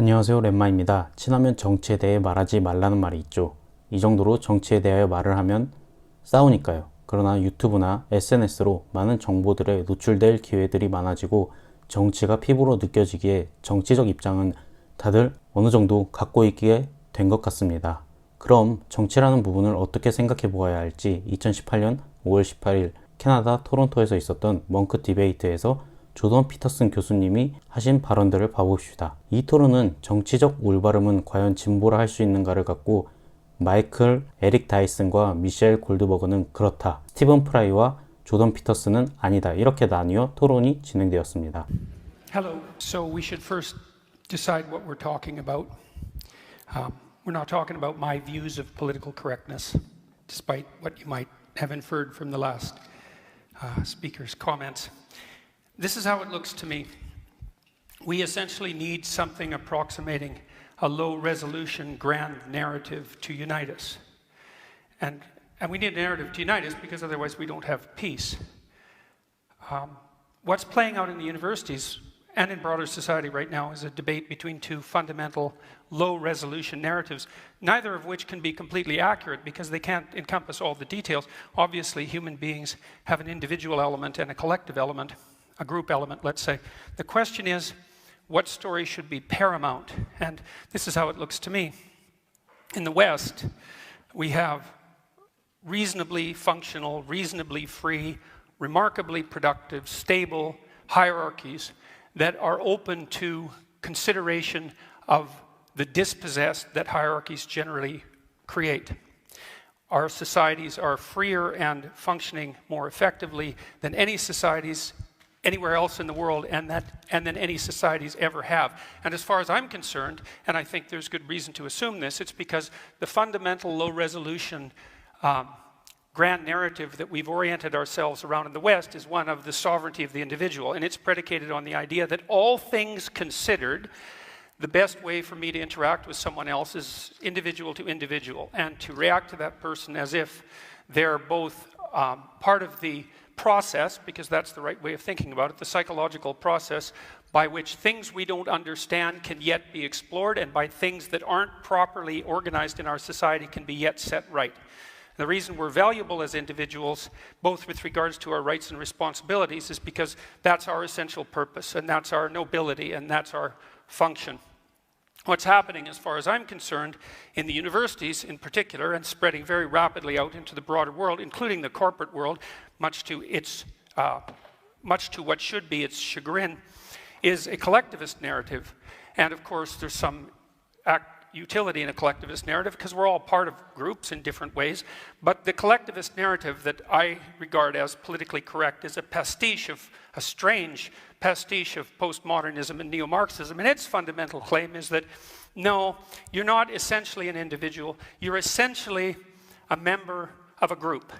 안녕하세요, 렛마입니다. 친하면 정치에 대해 말하지 말라는 말이 있죠. 이 정도로 정치에 대하여 말을 하면 싸우니까요. 그러나 유튜브나 SNS로 많은 정보들에 노출될 기회들이 많아지고 정치가 피부로 느껴지기에 정치적 입장은 다들 어느 정도 갖고 있게 된 것 같습니다. 그럼 정치라는 부분을 어떻게 생각해 보아야 할지 2018년 5월 18일 캐나다 토론토에서 있었던 멍크 디베이트에서 조던 피터슨 교수님이 하신 발언들을 봐봅시다. 이 토론은 정치적 올바름은 과연 진보라 할 수 있는가를 갖고 마이클 에릭 다이슨과 미셸 골드버그는 그렇다, 스티븐 프라이와 조던 피터슨은 아니다, 이렇게 나뉘어 토론이 진행되었습니다. Hello. So we should first decide what we're talking about. We're not talking about my views of political correctness, despite what you might have inferred from the last speaker's comments. This is how it looks to me. We essentially need something approximating a low-resolution grand narrative to unite us. And we need a narrative to unite us because otherwise we don't have peace. What's playing out in the universities and in broader society right now is a debate between two fundamental low-resolution narratives, neither of which can be completely accurate because they can't encompass all the details. Obviously, human beings have an individual element and a collective element, a group element, let's say. The question is, what story should be paramount? And this is how it looks to me. In the West, we have reasonably functional, reasonably free, remarkably productive, stable hierarchies that are open to consideration of the dispossessed that hierarchies generally create. Our societies are freer and functioning more effectively than any societies anywhere else in the world, and than any societies ever have. And as far as I'm concerned, and I think there's good reason to assume this, it's because the fundamental low-resolution grand narrative that we've oriented ourselves around in the West is one of the sovereignty of the individual, and it's predicated on the idea that all things considered, the best way for me to interact with someone else is individual to individual, and to react to that person as if they're both part of the process, because that's the right way of thinking about it, the psychological process by which things we don't understand can yet be explored, and by things that aren't properly organized in our society can be yet set right. The reason we're valuable as individuals, both with regards to our rights and responsibilities, is because that's our essential purpose, and that's our nobility, and that's our function. What's happening, as far as I'm concerned, in the universities in particular, and spreading very rapidly out into the broader world, including the corporate world, much to what should be its chagrin, is a collectivist narrative. And of course, there's some utility in a collectivist narrative because we're all part of groups in different ways. But the collectivist narrative that I regard as politically correct is a strange pastiche of postmodernism and neo-Marxism. And its fundamental claim is that, no, you're not essentially an individual. You're essentially a member of a group.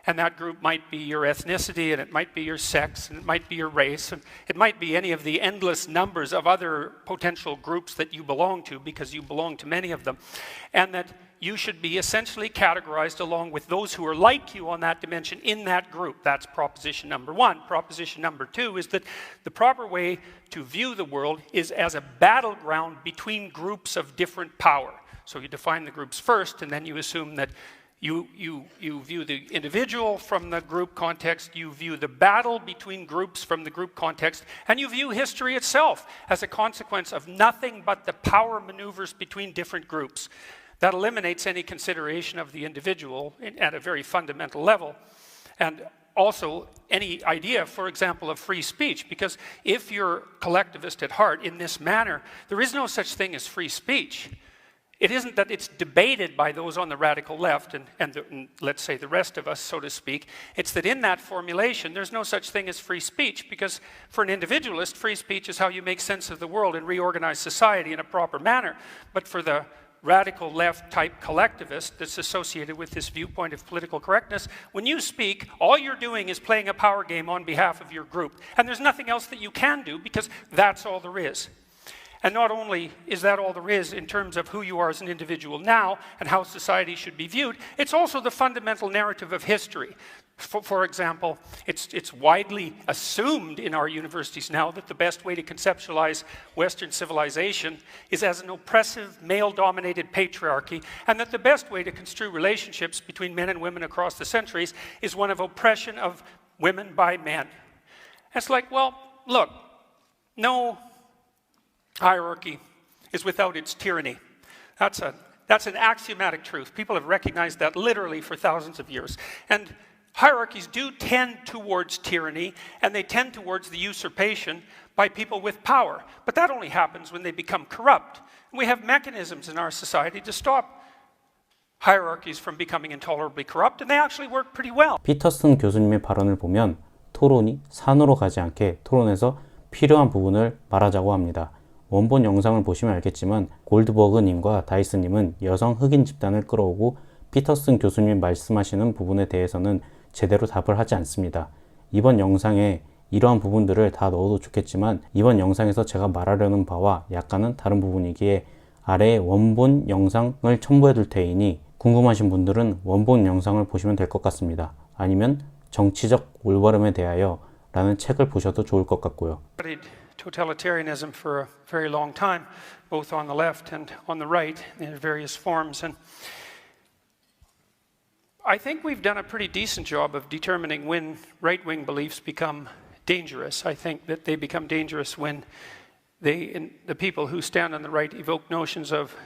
And that group might be your ethnicity, and it might be your sex, and it might be your race, and it might be any of the endless numbers of other potential groups that you belong to, because you belong to many of them. And that you should be essentially categorized along with those who are like you on that dimension in that group. That's proposition number one. Proposition number two is that the proper way to view the world is as a battleground between groups of different power. So you define the groups first, and then you assume that you view the individual from the group context, you view the battle between groups from the group context, and you view history itself as a consequence of nothing but the power maneuvers between different groups. That eliminates any consideration of the individual at a very fundamental level, and also any idea, for example, of free speech, because if you're collectivist at heart in this manner, there is no such thing as free speech. It isn't that it's debated by those on the radical left and let's say the rest of us, so to speak. It's that in that formulation, there's no such thing as free speech, because for an individualist, free speech is how you make sense of the world and reorganize society in a proper manner. But for the radical left type collectivist that's associated with this viewpoint of political correctness, when you speak, all you're doing is playing a power game on behalf of your group. And there's nothing else that you can do, because that's all there is. And not only is that all there is in terms of who you are as an individual now and how society should be viewed, it's also the fundamental narrative of history. For example, it's widely assumed in our universities now that the best way to conceptualize Western civilization is as an oppressive, male-dominated patriarchy, and that the best way to construe relationships between men and women across the centuries is one of oppression of women by men. It's like, well, look, no hierarchy is without its tyranny. That's an axiomatic truth. People have recognized that literally for thousands of years. And hierarchies do tend towards tyranny, and they tend towards the usurpation by people with power. But that only happens when they become corrupt. And we have mechanisms in our society to stop hierarchies from becoming intolerably corrupt, and they actually work pretty well. 피터슨 교수님의 발언을 보면 토론이 산으로 가지 않게 토론에서 필요한 부분을 말하자고 합니다. 원본 영상을 보시면 알겠지만 골드버그님과 다이스님은 여성 흑인 집단을 끌어오고 피터슨 교수님이 말씀하시는 부분에 대해서는 제대로 답을 하지 않습니다. 이번 영상에 이러한 부분들을 다 넣어도 좋겠지만 이번 영상에서 제가 말하려는 바와 약간은 다른 부분이기에 아래에 원본 영상을 첨부해 둘 테이니 궁금하신 분들은 원본 영상을 보시면 될 것 같습니다. 아니면 정치적 올바름에 대하여 라는 책을 보셔도 좋을 것 같고요. Totalitarianism for a very long time, both on the left and on the right in various forms. And I think we've done a pretty decent job of determining when right-wing beliefs become dangerous. I think that they become dangerous when the people who stand on the right evoke notions of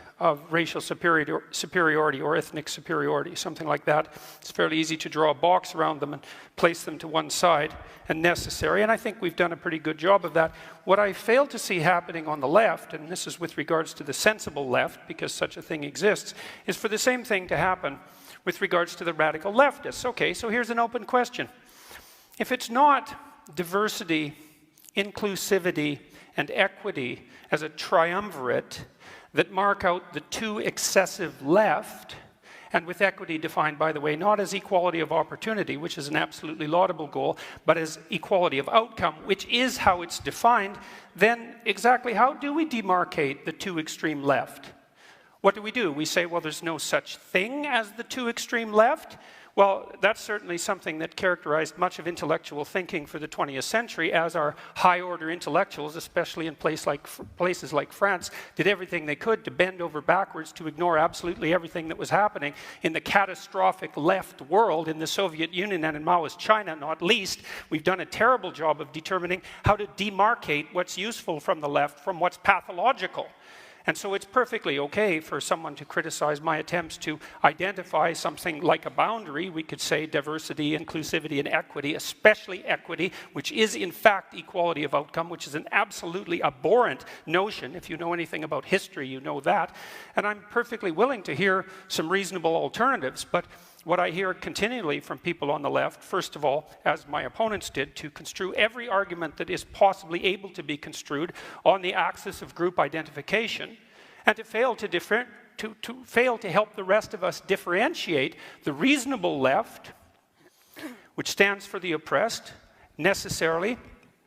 racial superiority or ethnic superiority, something like that. It's fairly easy to draw a box around them and place them to one side and necessary, and I think we've done a pretty good job of that. What I fail to see happening on the left, and this is with regards to the sensible left, because such a thing exists, is for the same thing to happen with regards to the radical leftists. Okay, so here's an open question. If it's not diversity, inclusivity, and equity as a triumvirate that mark out the too excessive left, and with equity defined, by the way, not as equality of opportunity, which is an absolutely laudable goal, but as equality of outcome, which is how it's defined, then exactly how do we demarcate the too extreme left? What do? We say, well, there's no such thing as the too extreme left? Well, that's certainly something that characterized much of intellectual thinking for the 20th century, as our high-order intellectuals, especially in places like France, did everything they could to bend over backwards to ignore absolutely everything that was happening in the catastrophic left world, in the Soviet Union and in Maoist China, not least. We've done a terrible job of determining how to demarcate what's useful from the left from what's pathological. And so it's perfectly okay for someone to criticize my attempts to identify something like a boundary. We could say diversity, inclusivity, and equity, especially equity, which is in fact equality of outcome, which is an absolutely abhorrent notion. If you know anything about history, you know that. And I'm perfectly willing to hear some reasonable alternatives, but what I hear continually from people on the left, first of all, as my opponents did, to construe every argument that is possibly able to be construed on the axis of group identification, and to fail to help the rest of us differentiate the reasonable left, which stands for the oppressed, necessarily,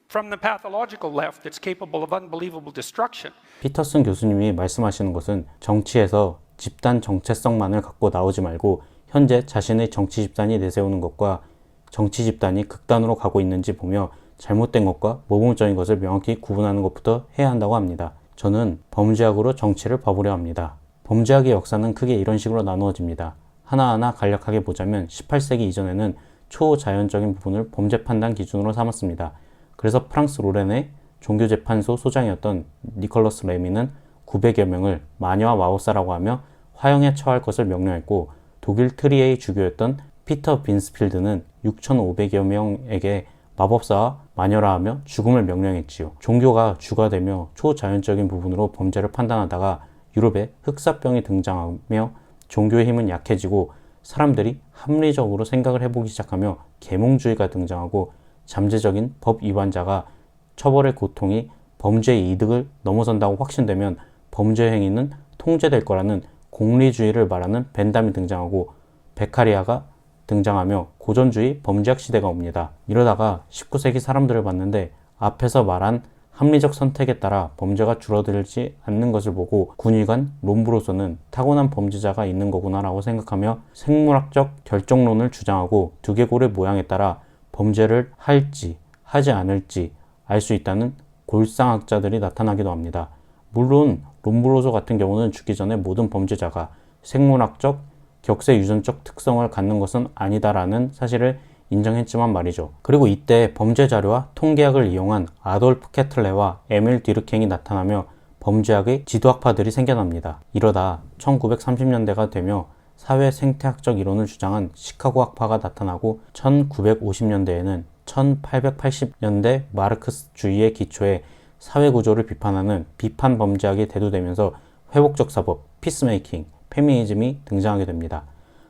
from the pathological left that's capable of unbelievable destruction. 피터슨 교수님이 말씀하시는 것은 정치에서 집단 정체성만을 갖고 나오지 말고 현재 자신의 정치 집단이 내세우는 것과 정치 집단이 극단으로 가고 있는지 보며 잘못된 것과 모범적인 것을 명확히 구분하는 것부터 해야 한다고 합니다. 저는 범죄학으로 정치를 봐보려 합니다. 범죄학의 역사는 크게 이런 식으로 나누어집니다. 하나하나 간략하게 보자면 18세기 이전에는 초자연적인 부분을 범죄 판단 기준으로 삼았습니다. 그래서 프랑스 로렌의 종교재판소 소장이었던 니콜러스 레미는 900여 명을 마녀와 마법사라고 하며 화형에 처할 것을 명령했고, 독일 트리에의 주교였던 피터 빈스필드는 6,500여 명에게 마법사와 마녀라 하며 죽음을 명령했지요. 종교가 주가 되며 초자연적인 부분으로 범죄를 판단하다가 유럽에 흑사병이 등장하며 종교의 힘은 약해지고 사람들이 합리적으로 생각을 해보기 시작하며 계몽주의가 등장하고 잠재적인 법 위반자가 처벌의 고통이 범죄의 이득을 넘어선다고 확신되면 범죄 행위는 통제될 거라는 공리주의를 말하는 벤담이 등장하고 베카리아가 등장하며 고전주의 범죄학 시대가 옵니다. 이러다가 19세기 사람들을 봤는데 앞에서 말한 합리적 선택에 따라 범죄가 줄어들지 않는 것을 보고 군의관 롬브로소는 타고난 범죄자가 있는 거구나 라고 생각하며 생물학적 결정론을 주장하고 두개골의 모양에 따라 범죄를 할지 하지 않을지 알 수 있다는 골상학자들이 나타나기도 합니다. 물론 롬브로소 같은 경우는 죽기 전에 모든 범죄자가 생물학적 격세 유전적 특성을 갖는 것은 아니다라는 사실을 인정했지만 말이죠. 그리고 이때 범죄 자료와 통계학을 이용한 아돌프 케틀레와 에밀 뒤르캥이 나타나며 범죄학의 지도학파들이 생겨납니다. 이러다 1930년대가 되며 사회 생태학적 이론을 주장한 시카고 학파가 나타나고 1950년대에는 1880년대 마르크스주의의 기초에 사회구조를 비판하는 비판 범죄학이 대두되면서 회복적 사법, 피스메이킹, 페미니즘이 등장하게 됩니다.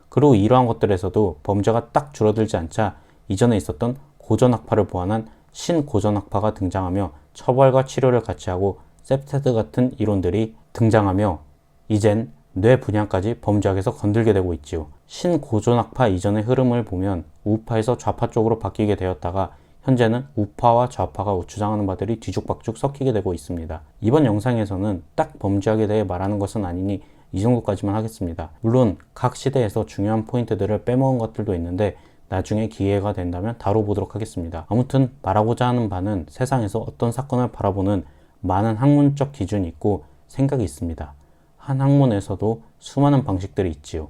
그리고 이러한 것들에서도 범죄가 딱 줄어들지 않자 이전에 있었던 고전학파를 보완한 신고전학파가 등장하며 처벌과 치료를 같이 하고 셉테드 같은 이론들이 등장하며 이젠 뇌 분야까지 범죄학에서 건들게 되고 있지요. 신고전학파 이전의 흐름을 보면 우파에서 좌파 쪽으로 바뀌게 되었다가 현재는 우파와 좌파가 주장하는 바들이 뒤죽박죽 섞이게 되고 있습니다. 이번 영상에서는 딱 범죄학에 대해 말하는 것은 아니니 이 정도까지만 하겠습니다. 물론 각 시대에서 중요한 포인트들을 빼먹은 것들도 있는데 나중에 기회가 된다면 다뤄보도록 하겠습니다. 아무튼 말하고자 하는 바는 세상에서 어떤 사건을 바라보는 많은 학문적 기준이 있고 생각이 있습니다. 한 학문에서도 수많은 방식들이 있지요.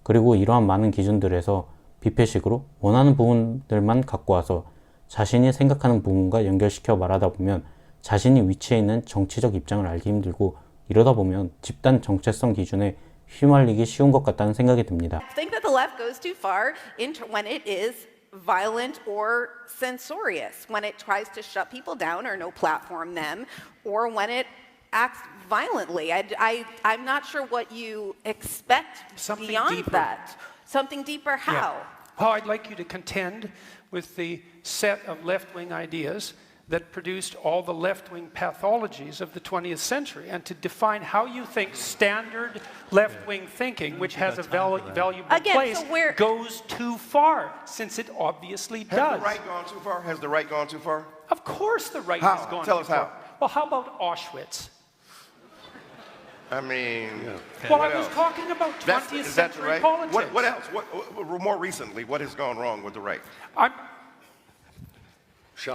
그리고 이러한 많은 기준들에서 비패식으로 원하는 부분들만 갖고 와서 자신이 생각하는 부분과 연결시켜 말하다 보면 자신이 위치해 있는 정치적 입장을 알기 힘들고 이러다 보면 집단 정체성 기준에 휘말리기 쉬운 것 같다는 생각이 듭니다. I think that the left goes too far when it is violent or censorious, when it tries to shut people down or no platform them, or when it acts violently. I'm not sure what you expect Something beyond deeper. that. Something deeper, how? Well, I'd like you to contend with the set of left-wing ideas that produced all the left-wing pathologies of the 20th century, and to define how you think standard left-wing thinking, which has a valuable Again, place, so where- goes too far, since it obviously Has does. the right gone too far? Has the right gone too far? Of course the right How? has gone Tell too us far. how. Well, how about Auschwitz? I mean, Well, what I was else? talking about 20th Is that the century right? politics. What else? What more recently? What has gone wrong with the right?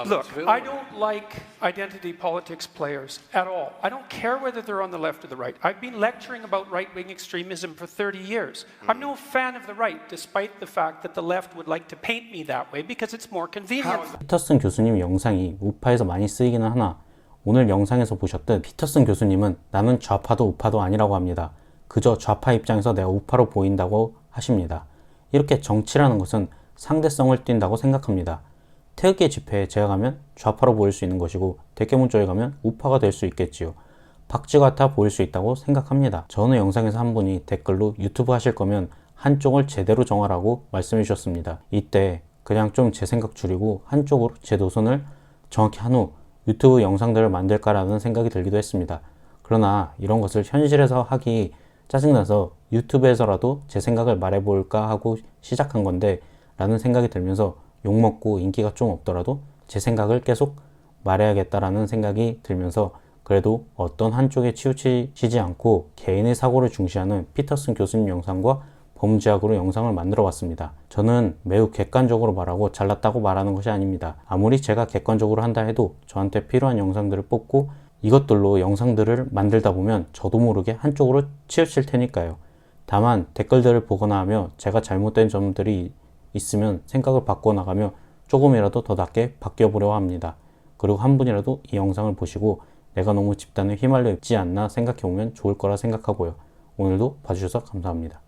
Look, I don't like identity politics players at all. I don't care whether they're on the left or the right. I've been lecturing about right-wing extremism for 30 years. I'm no fan of the right, despite the fact that the left would like to paint me that way because it's more convenient. 피터슨 교수님 영상이 우파에서 많이 쓰이기는 하나 오늘 영상에서 보셨듯 피터슨 교수님은 나는 좌파도 우파도 아니라고 합니다. 그저 좌파 입장에서 내가 우파로 보인다고 하십니다. 이렇게 정치라는 것은 상대성을 띈다고 생각합니다. 태극기 집회에 제가 가면 좌파로 보일 수 있는 것이고 대깨문쪽에 가면 우파가 될 수 있겠지요. 박쥐 같아 보일 수 있다고 생각합니다. 저는 영상에서 한 분이 댓글로 유튜브 하실 거면 한쪽을 제대로 정하라고 말씀해 주셨습니다. 이때 그냥 좀 제 생각 줄이고 한쪽으로 제 노선을 정확히 한 후 유튜브 영상들을 만들까라는 생각이 들기도 했습니다. 그러나 이런 것을 현실에서 하기 짜증나서 유튜브에서라도 제 생각을 말해볼까 하고 시작한 건데 라는 생각이 들면서 욕먹고 인기가 좀 없더라도 제 생각을 계속 말해야겠다라는 생각이 들면서 그래도 어떤 한쪽에 치우치지 않고 개인의 사고를 중시하는 피터슨 교수님 영상과 범죄학으로 영상을 만들어 봤습니다. 저는 매우 객관적으로 말하고 잘났다고 말하는 것이 아닙니다. 아무리 제가 객관적으로 한다 해도 저한테 필요한 영상들을 뽑고 이것들로 영상들을 만들다 보면 저도 모르게 한쪽으로 치우칠 테니까요. 다만 댓글들을 보거나 하며 제가 잘못된 점들이 있으면 생각을 바꿔나가며 조금이라도 더 낫게 바뀌어보려고 합니다. 그리고 한 분이라도 이 영상을 보시고 내가 너무 집단에 휘말려 있지 않나 생각해 보면 좋을 거라 생각하고요. 오늘도 봐주셔서 감사합니다.